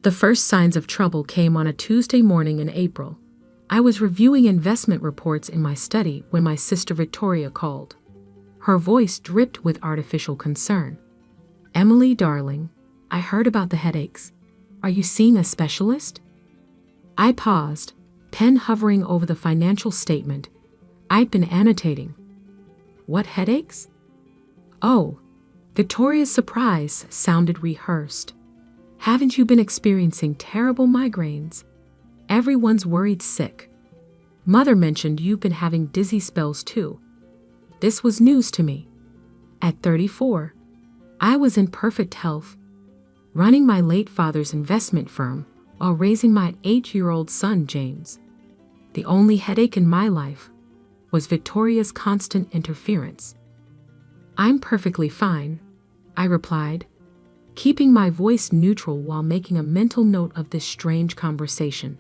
The first signs of trouble came on a Tuesday morning in April. I was reviewing investment reports in my study when my sister Victoria called. Her voice dripped with artificial concern. "Emily, darling, I heard about the headaches. Are you seeing a specialist?" I paused, pen hovering over the financial statement I'd been annotating. "What headaches?" "Oh." Victoria's surprise sounded rehearsed. "Haven't you been experiencing terrible migraines? Everyone's worried sick. Mother mentioned you've been having dizzy spells too." This was news to me. At 34, I was in perfect health, running my late father's investment firm while raising my 8-year-old son, James. The only headache in my life was Victoria's constant interference. "I'm perfectly fine," I replied, keeping my voice neutral while making a mental note of this strange conversation.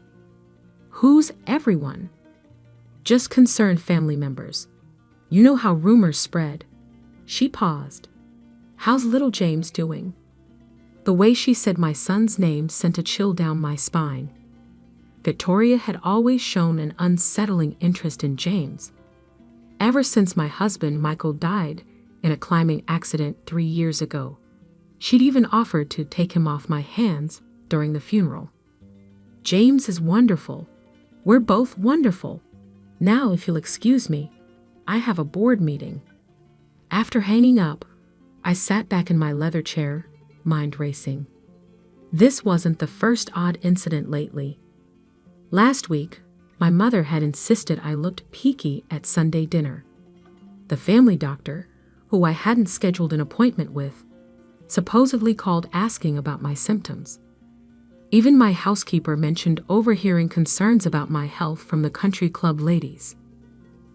"Who's everyone?" "Just concerned family members. You know how rumors spread." She paused. "How's little James doing?" The way she said my son's name sent a chill down my spine. Victoria had always shown an unsettling interest in James. Ever since my husband Michael died in a climbing accident 3 years ago, she'd even offered to take him off my hands during the funeral. "James is wonderful. We're both wonderful. Now, if you'll excuse me, I have a board meeting." After hanging up, I sat back in my leather chair, mind racing. This wasn't the first odd incident lately. Last week, my mother had insisted I looked peaky at Sunday dinner. The family doctor, who I hadn't scheduled an appointment with, supposedly called asking about my symptoms. Even my housekeeper mentioned overhearing concerns about my health from the country club ladies.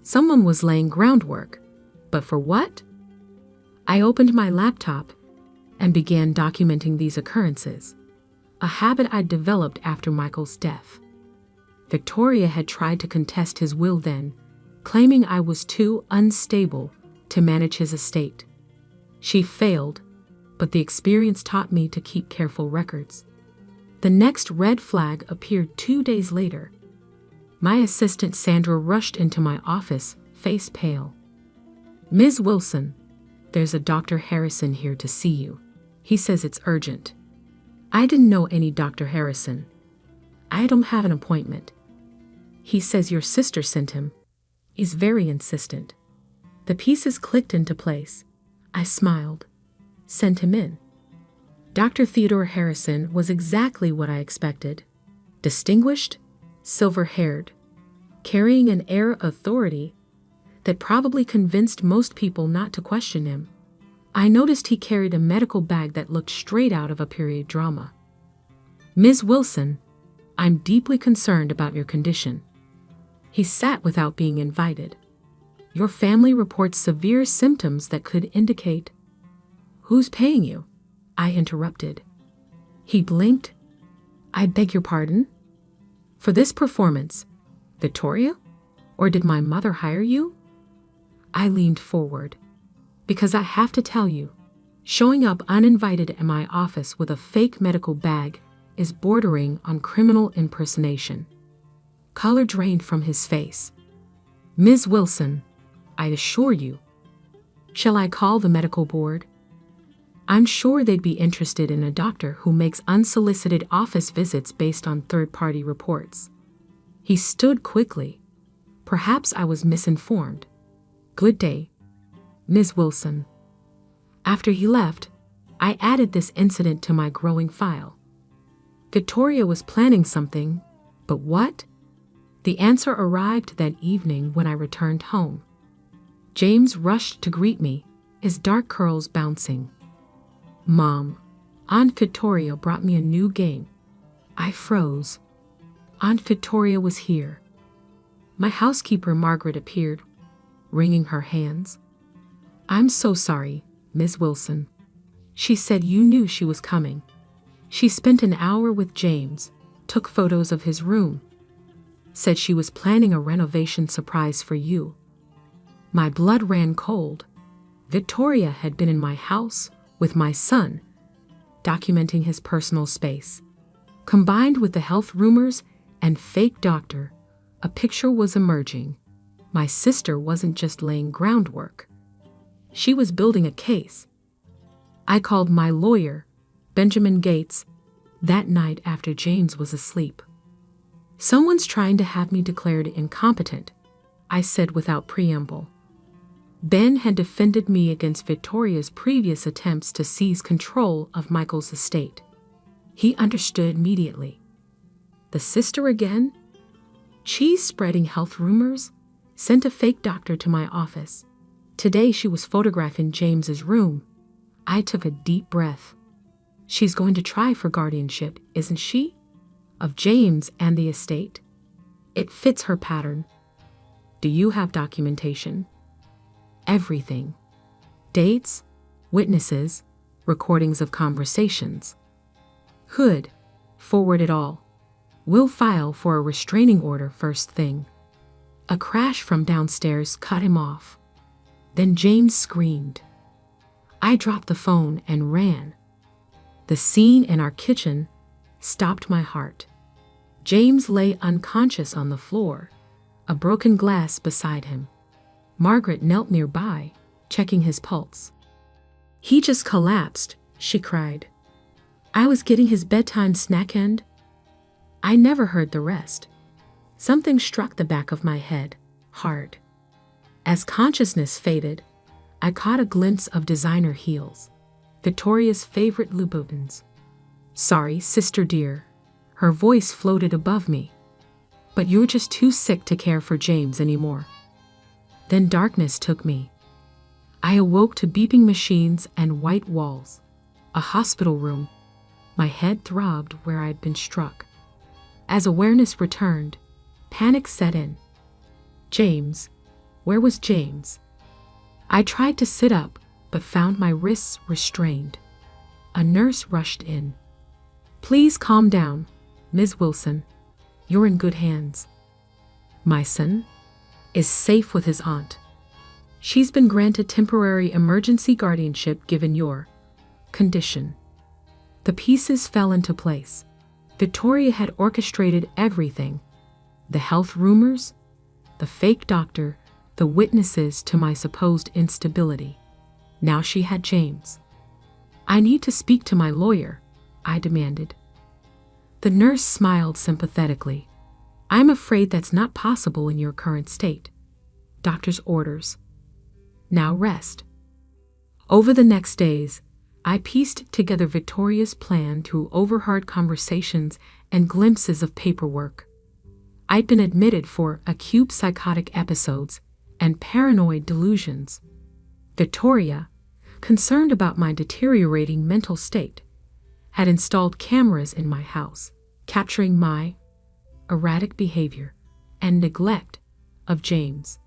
Someone was laying groundwork, but for what? I opened my laptop and began documenting these occurrences, a habit I'd developed after Michael's death. Victoria had tried to contest his will then, claiming I was too unstable to manage his estate. She failed, but the experience taught me to keep careful records. The next red flag appeared 2 days later. My assistant Sandra rushed into my office, face pale. "Ms. Wilson, there's a Dr. Harrison here to see you. He says it's urgent." I didn't know any Dr. Harrison. "I don't have an appointment. He says your sister sent him. He's very insistent." The pieces clicked into place. I smiled. Sent him in. Dr. Theodore Harrison was exactly what I expected. Distinguished, silver-haired, carrying an air of authority that probably convinced most people not to question him. I noticed he carried a medical bag that looked straight out of a period drama. "Ms. Wilson, I'm deeply concerned about your condition." He sat without being invited. "Your family reports severe symptoms that could indicate—" "Who's paying you?" I interrupted. He blinked. "I beg your pardon? For this performance, Victoria? Or did my mother hire you?" I leaned forward. "Because I have to tell you, showing up uninvited in my office with a fake medical bag is bordering on criminal impersonation." Color drained from his face. "Ms. Wilson, I assure you." "Shall I call the medical board?" "I'm sure they'd be interested in a doctor who makes unsolicited office visits based on third-party reports." He stood quickly. Perhaps I was misinformed. "Good day, Ms. Wilson." After he left, I added this incident to my growing file. Victoria was planning something, but what? The answer arrived that evening when I returned home. James rushed to greet me, his dark curls bouncing. "Mom, Aunt Victoria brought me a new game." I froze. Aunt Victoria was here. My housekeeper Margaret appeared, wringing her hands. "I'm so sorry, Ms. Wilson. She said you knew she was coming. She spent an hour with James, took photos of his room, said she was planning a renovation surprise for you." My blood ran cold. Victoria had been in my house with my son, documenting his personal space. Combined with the health rumors and fake doctor, a picture was emerging. My sister wasn't just laying groundwork. She was building a case. I called my lawyer, Benjamin Gates, that night after James was asleep. "Someone's trying to have me declared incompetent," I said without preamble. Ben had defended me against Victoria's previous attempts to seize control of Michael's estate. He understood immediately. The sister again? She's spreading health rumors, sent a fake doctor to my office. Today she was photographing James's room. I took a deep breath. She's going to try for guardianship, isn't she? Of James and the estate. It fits her pattern. Do you have documentation? Everything. Dates, witnesses, recordings of conversations. Hood, forward it all. We'll file for a restraining order first thing. A crash from downstairs cut him off. Then James screamed. I dropped the phone and ran. The scene in our kitchen stopped my heart. James lay unconscious on the floor, a broken glass beside him. Margaret knelt nearby, checking his pulse. "He just collapsed," she cried. I was getting his bedtime snack end. I never heard the rest. Something struck the back of my head, hard. As consciousness faded, I caught a glimpse of designer heels, Victoria's favorite Louboutins. "Sorry, sister dear." Her voice floated above me. "But you're just too sick to care for James anymore." Then darkness took me. I awoke to beeping machines and white walls. A hospital room. My head throbbed where I'd been struck. As awareness returned, panic set in. James. Where was James? I tried to sit up, but found my wrists restrained. A nurse rushed in. "Please calm down, Ms. Wilson. You're in good hands. My son is safe with his aunt. She's been granted temporary emergency guardianship given your condition." The pieces fell into place. Victoria had orchestrated everything. The health rumors, the fake doctor, the witnesses to my supposed instability. Now she had James. "I need to speak to my lawyer," I demanded. The nurse smiled sympathetically. "I'm afraid that's not possible in your current state. Doctor's orders. Now rest." Over the next days, I pieced together Victoria's plan through overheard conversations and glimpses of paperwork. I'd been admitted for acute psychotic episodes and paranoid delusions. Victoria, concerned about my deteriorating mental state, had installed cameras in my house, capturing my erratic behavior and neglect of James.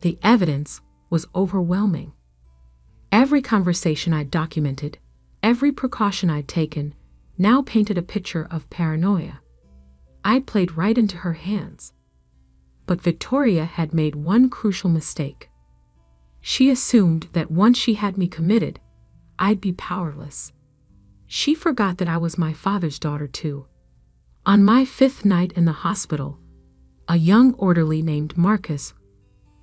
The evidence was overwhelming. Every conversation I'd documented, every precaution I'd taken, now painted a picture of paranoia. I'd played right into her hands. But Victoria had made one crucial mistake. She assumed that once she had me committed, I'd be powerless. She forgot that I was my father's daughter too. On my 5th night in the hospital, a young orderly named Marcus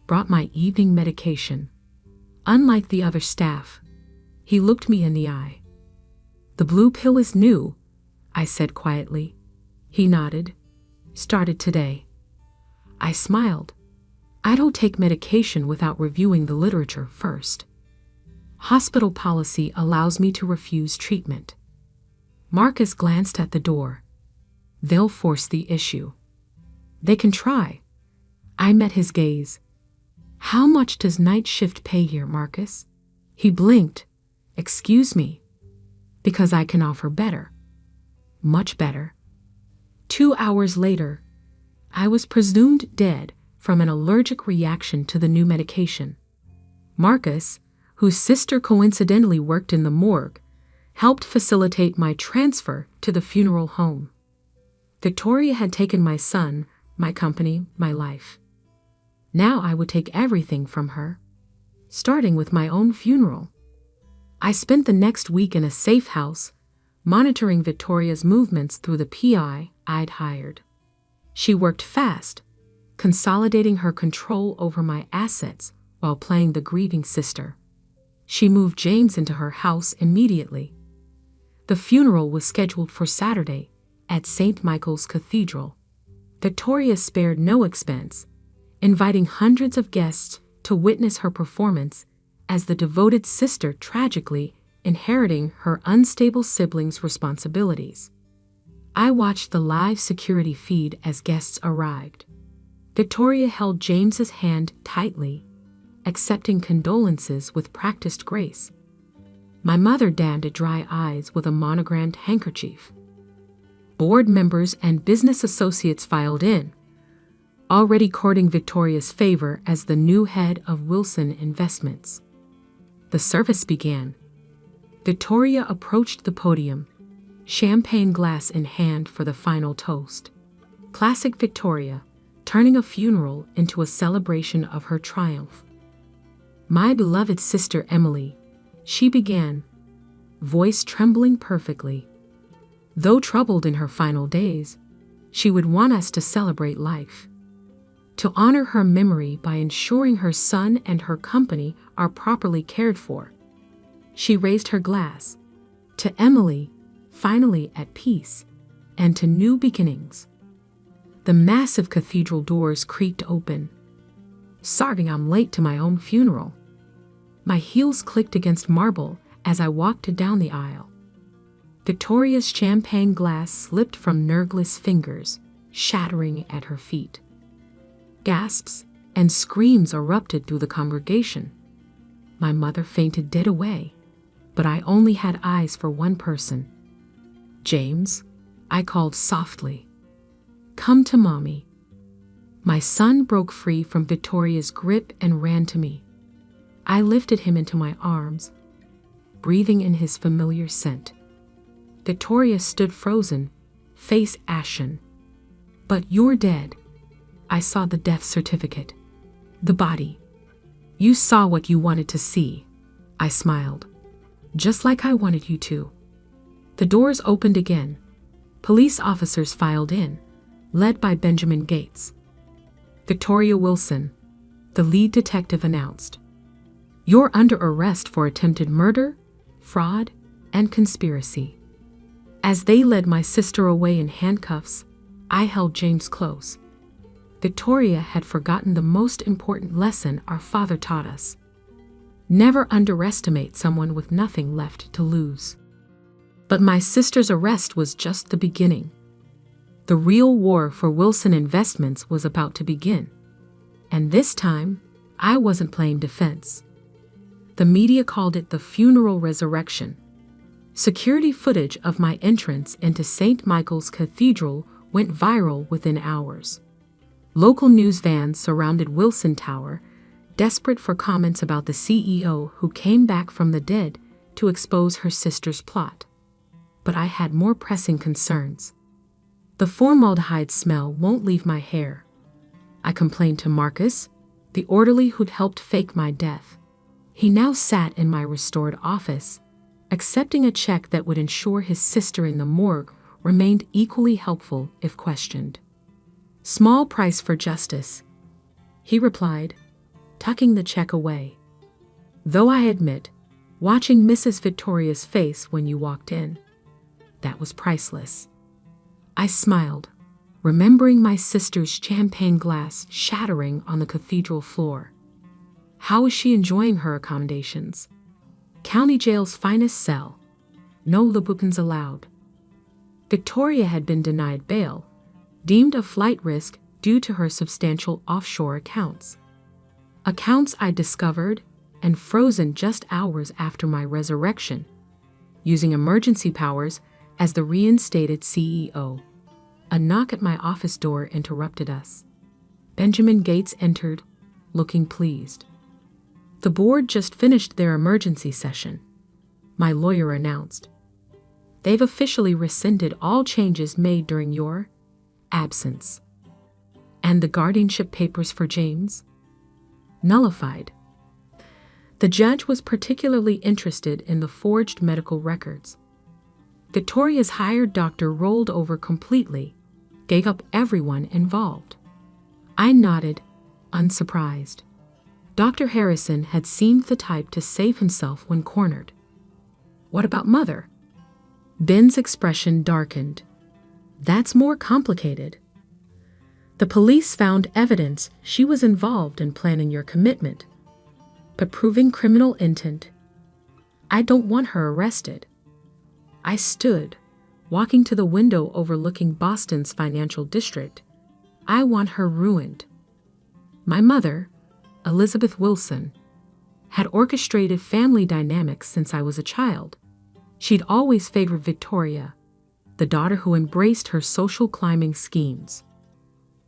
brought my evening medication. Unlike the other staff, he looked me in the eye. "The blue pill is new," I said quietly. He nodded. "Started today." I smiled. I don't take medication without reviewing the literature first. Hospital policy allows me to refuse treatment. Marcus glanced at the door. They'll force the issue. They can try. I met his gaze. "How much does night shift pay here, Marcus?" He blinked. "Excuse me." "Because I can offer better. Much better." 2 hours later, I was presumed dead from an allergic reaction to the new medication. Marcus, whose sister coincidentally worked in the morgue, helped facilitate my transfer to the funeral home. Victoria had taken my son, my company, my life. Now I would take everything from her, starting with my own funeral. I spent the next week in a safe house, monitoring Victoria's movements through the PI I'd hired. She worked fast, consolidating her control over my assets while playing the grieving sister. She moved James into her house immediately. The funeral was scheduled for Saturday at St. Michael's Cathedral. Victoria spared no expense, inviting hundreds of guests to witness her performance as the devoted sister tragically inheriting her unstable siblings' responsibilities. I watched the live security feed as guests arrived. Victoria held James's hand tightly, accepting condolences with practiced grace. My mother dabbed at dry eyes with a monogrammed handkerchief. Board members and business associates filed in, already courting Victoria's favor as the new head of Wilson Investments. The service began. Victoria approached the podium, champagne glass in hand for the final toast. Classic Victoria, turning a funeral into a celebration of her triumph. "My beloved sister Emily," she began, voice trembling perfectly. Though troubled in her final days, she would want us to celebrate life. To honor her memory by ensuring her son and her company are properly cared for. She raised her glass. To Emily, finally at peace, and to new beginnings. The massive cathedral doors creaked open. Sorry I'm late to my own funeral. My heels clicked against marble as I walked down the aisle. Victoria's champagne glass slipped from nerveless fingers, shattering at her feet. Gasps and screams erupted through the congregation. My mother fainted dead away, but I only had eyes for one person. "James," I called softly. "Come to Mommy." My son broke free from Victoria's grip and ran to me. I lifted him into my arms, breathing in his familiar scent. Victoria stood frozen, face ashen. "But you're dead." I saw the death certificate. The body. "You saw what you wanted to see," I smiled. "Just like I wanted you to." The doors opened again. Police officers filed in, led by Benjamin Gates. "Victoria Wilson," the lead detective announced. "You're under arrest for attempted murder, fraud, and conspiracy." As they led my sister away in handcuffs, I held James close. Victoria had forgotten the most important lesson our father taught us. Never underestimate someone with nothing left to lose. But my sister's arrest was just the beginning. The real war for Wilson Investments was about to begin. And this time, I wasn't playing defense. The media called it the funeral resurrection. Security footage of my entrance into St. Michael's Cathedral went viral within hours. Local news vans surrounded Wilson Tower, desperate for comments about the CEO who came back from the dead to expose her sister's plot. But I had more pressing concerns. The formaldehyde smell won't leave my hair. I complained to Marcus, the orderly who'd helped fake my death. He now sat in my restored office, accepting a check that would ensure his sister in the morgue remained equally helpful if questioned. "Small price for justice," he replied, tucking the check away. Though I admit, watching Mrs. Victoria's face when you walked in, that was priceless. I smiled, remembering my sister's champagne glass shattering on the cathedral floor. How was she enjoying her accommodations? County jail's finest cell. No Louboutins allowed. Victoria had been denied bail, deemed a flight risk due to her substantial offshore accounts. Accounts I discovered and frozen just hours after my resurrection, using emergency powers as the reinstated CEO. A knock at my office door interrupted us. Benjamin Gates entered, looking pleased. "The board just finished their emergency session," my lawyer announced. "They've officially rescinded all changes made during your absence. And the guardianship papers for James? Nullified." The judge was particularly interested in the forged medical records. Victoria's hired doctor rolled over completely, gave up everyone involved. I nodded, unsurprised. Dr. Harrison had seemed the type to save himself when cornered. What about Mother? Ben's expression darkened. That's more complicated. The police found evidence she was involved in planning your commitment, but proving criminal intent. I don't want her arrested. I stood, walking to the window overlooking Boston's financial district. I want her ruined. My mother, Elizabeth Wilson, had orchestrated family dynamics since I was a child. She'd always favored Victoria, the daughter who embraced her social climbing schemes.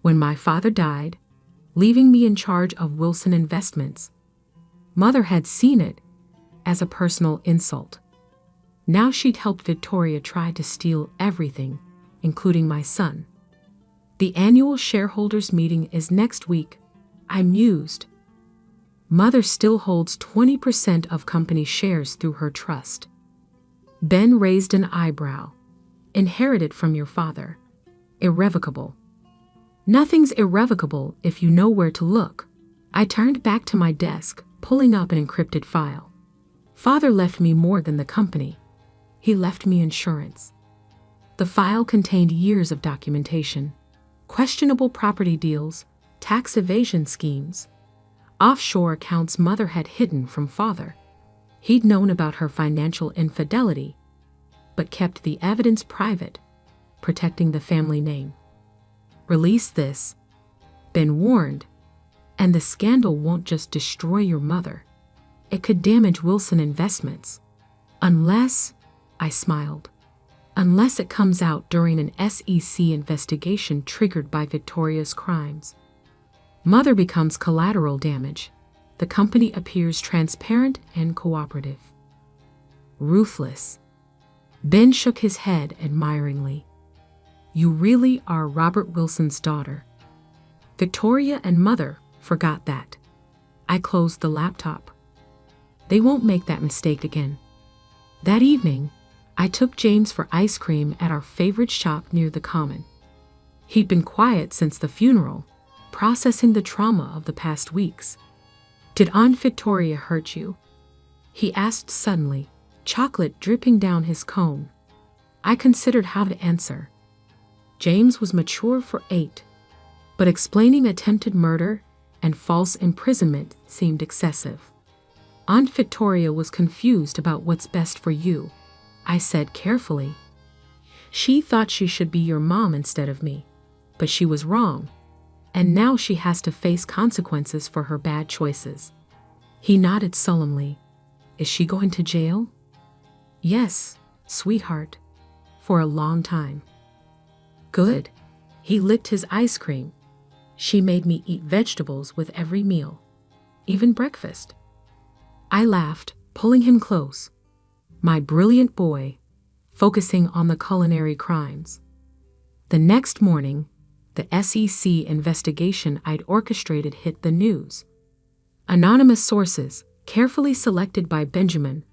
When my father died, leaving me in charge of Wilson Investments, Mother had seen it as a personal insult. Now she'd helped Victoria try to steal everything, including my son. The annual shareholders meeting is next week, I mused. Mother still holds 20% of company shares through her trust. Ben raised an eyebrow. Inherited from your father. Irrevocable. Nothing's irrevocable if you know where to look. I turned back to my desk, pulling up an encrypted file. Father left me more than the company. He left me insurance. The file contained years of documentation, questionable property deals, tax evasion schemes, offshore accounts Mother had hidden from Father. He'd known about her financial infidelity, but kept the evidence private, protecting the family name. Release this, Ben warned, and the scandal won't just destroy your mother. It could damage Wilson Investments. Unless, I smiled, unless it comes out during an SEC investigation triggered by Victoria's crimes. Mother becomes collateral damage. The company appears transparent and cooperative. Ruthless. Ben shook his head admiringly. You really are Robert Wilson's daughter. Victoria and Mother forgot that. I closed the laptop. They won't make that mistake again. That evening, I took James for ice cream at our favorite shop near the Common. He'd been quiet since the funeral, processing the trauma of the past weeks. Did Aunt Victoria hurt you? He asked suddenly, chocolate dripping down his cone. I considered how to answer. James was mature for 8, but explaining attempted murder and false imprisonment seemed excessive. Aunt Victoria was confused about what's best for you, I said carefully. She thought she should be your mom instead of me, but she was wrong, and now she has to face consequences for her bad choices. He nodded solemnly. Is she going to jail? Yes, sweetheart, for a long time. Good. He licked his ice cream. She made me eat vegetables with every meal, even breakfast. I laughed, pulling him close. My brilliant boy, focusing on the culinary crimes. The next morning, the SEC investigation I'd orchestrated hit the news. Anonymous sources, carefully selected by Benjamin,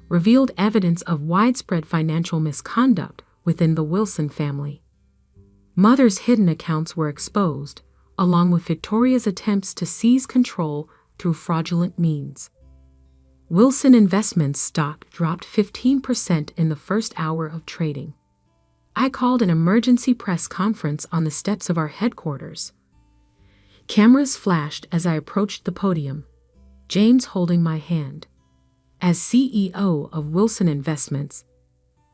revealed evidence of widespread financial misconduct within the Wilson family. Mother's hidden accounts were exposed, along with Victoria's attempts to seize control through fraudulent means. Wilson Investments stock dropped 15% in the first hour of trading. I called an emergency press conference on the steps of our headquarters. Cameras flashed as I approached the podium, James holding my hand. As CEO of Wilson Investments,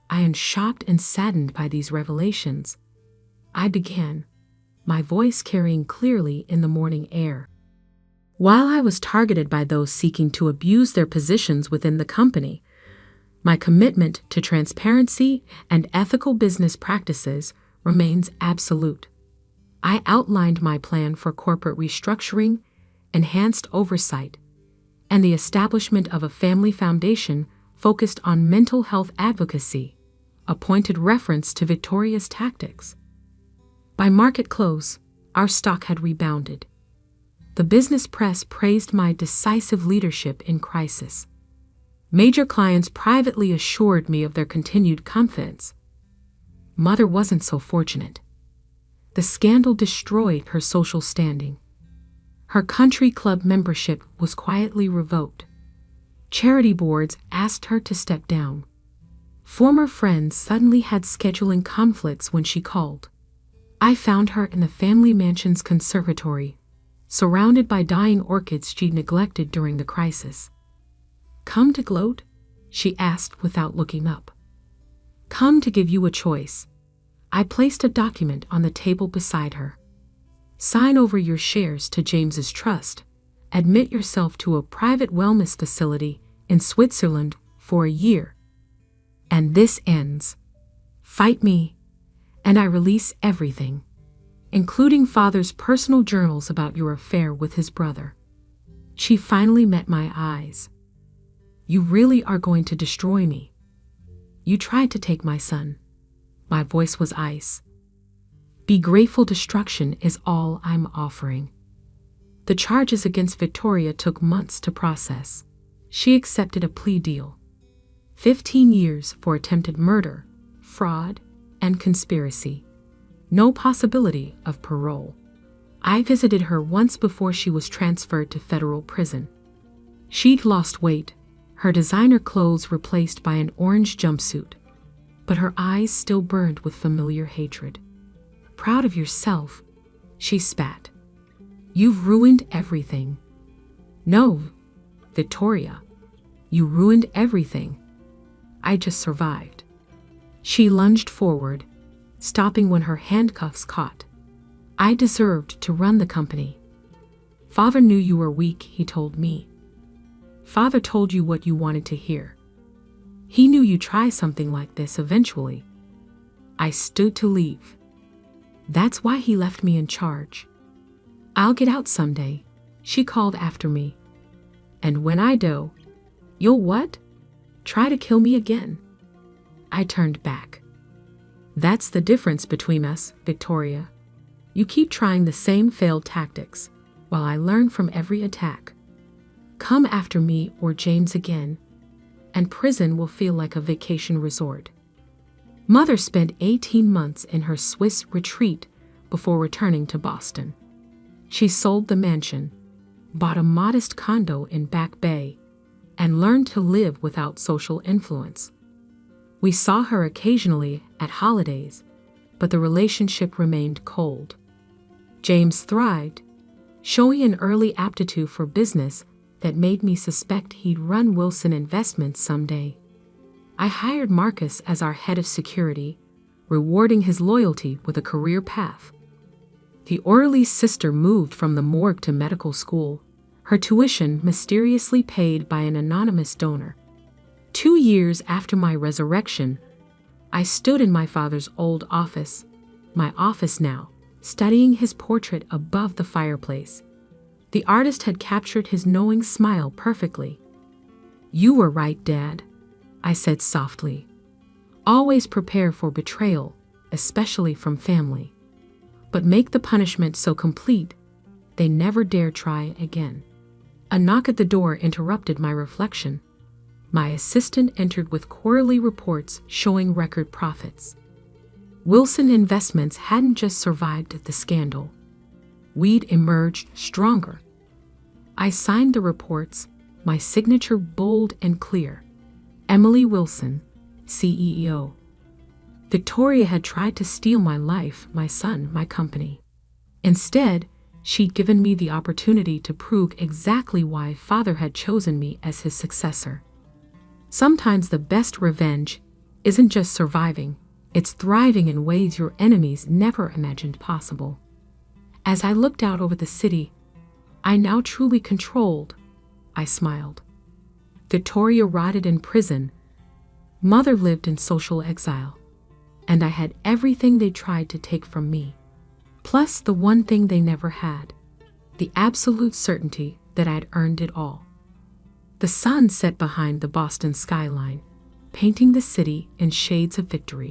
I am shocked and saddened by these revelations. I began, my voice carrying clearly in the morning air. While I was targeted by those seeking to abuse their positions within the company, my commitment to transparency and ethical business practices remains absolute. I outlined my plan for corporate restructuring, enhanced oversight, and the establishment of a family foundation focused on mental health advocacy, a pointed reference to Victoria's tactics. By market close, our stock had rebounded. The business press praised my decisive leadership in crisis. Major clients privately assured me of their continued confidence. Mother wasn't so fortunate. The scandal destroyed her social standing. Her country club membership was quietly revoked. Charity boards asked her to step down. Former friends suddenly had scheduling conflicts when she called. I found her in the family mansion's conservatory, surrounded by dying orchids she'd neglected during the crisis. "Come to gloat?" she asked without looking up. "Come to give you a choice." I placed a document on the table beside her. "Sign over your shares to James's trust. Admit yourself to a private wellness facility in Switzerland for a year. And this ends. Fight me, and I release everything, including Father's personal journals about your affair with his brother." She finally met my eyes. "You really are going to destroy me. You tried to take my son." My voice was ice. "Be grateful destruction is all I'm offering." The charges against Victoria took months to process. She accepted a plea deal. 15 years for attempted murder, fraud, and conspiracy. No possibility of parole. I visited her once before she was transferred to federal prison. She'd lost weight, her designer clothes replaced by an orange jumpsuit, but her eyes still burned with familiar hatred. "Proud of yourself?" she spat. "You've ruined everything." "No, Victoria. You ruined everything. I just survived." She lunged forward, stopping when her handcuffs caught. "I deserved to run the company. Father knew you were weak," he told me. "Father told you what you wanted to hear. He knew you'd try something like this eventually." I stood to leave. "That's why he left me in charge." "I'll get out someday," she called after me. "And when I do, you'll what? Try to kill me again?" I turned back. "That's the difference between us, Victoria. You keep trying the same failed tactics, while I learn from every attack. Come after me or James again, and prison will feel like a vacation resort." Mother spent 18 months in her Swiss retreat before returning to Boston. She sold the mansion, bought a modest condo in Back Bay, and learned to live without social influence. We saw her occasionally at holidays, but the relationship remained cold. James thrived, showing an early aptitude for business that made me suspect he'd run Wilson Investments someday. I hired Marcus as our head of security, rewarding his loyalty with a career path. The orderly's sister moved from the morgue to medical school, her tuition mysteriously paid by an anonymous donor. 2 years after my resurrection, I stood in my father's old office, my office now, studying his portrait above the fireplace. The artist had captured his knowing smile perfectly. "You were right, Dad," I said softly. "Always prepare for betrayal, especially from family. But make the punishment so complete, they never dare try again." A knock at the door interrupted my reflection. My assistant entered with quarterly reports showing record profits. Wilson Investments hadn't just survived the scandal. We'd emerged stronger. I signed the reports, my signature bold and clear. Emily Wilson, CEO. Victoria had tried to steal my life, my son, my company. Instead, she'd given me the opportunity to prove exactly why Father had chosen me as his successor. Sometimes the best revenge isn't just surviving, it's thriving in ways your enemies never imagined possible. As I looked out over the city, I now truly controlled. I smiled. Victoria rotted in prison. Mother lived in social exile. And I had everything they tried to take from me. Plus the one thing they never had, the absolute certainty that I'd earned it all. The sun set behind the Boston skyline, painting the city in shades of victory.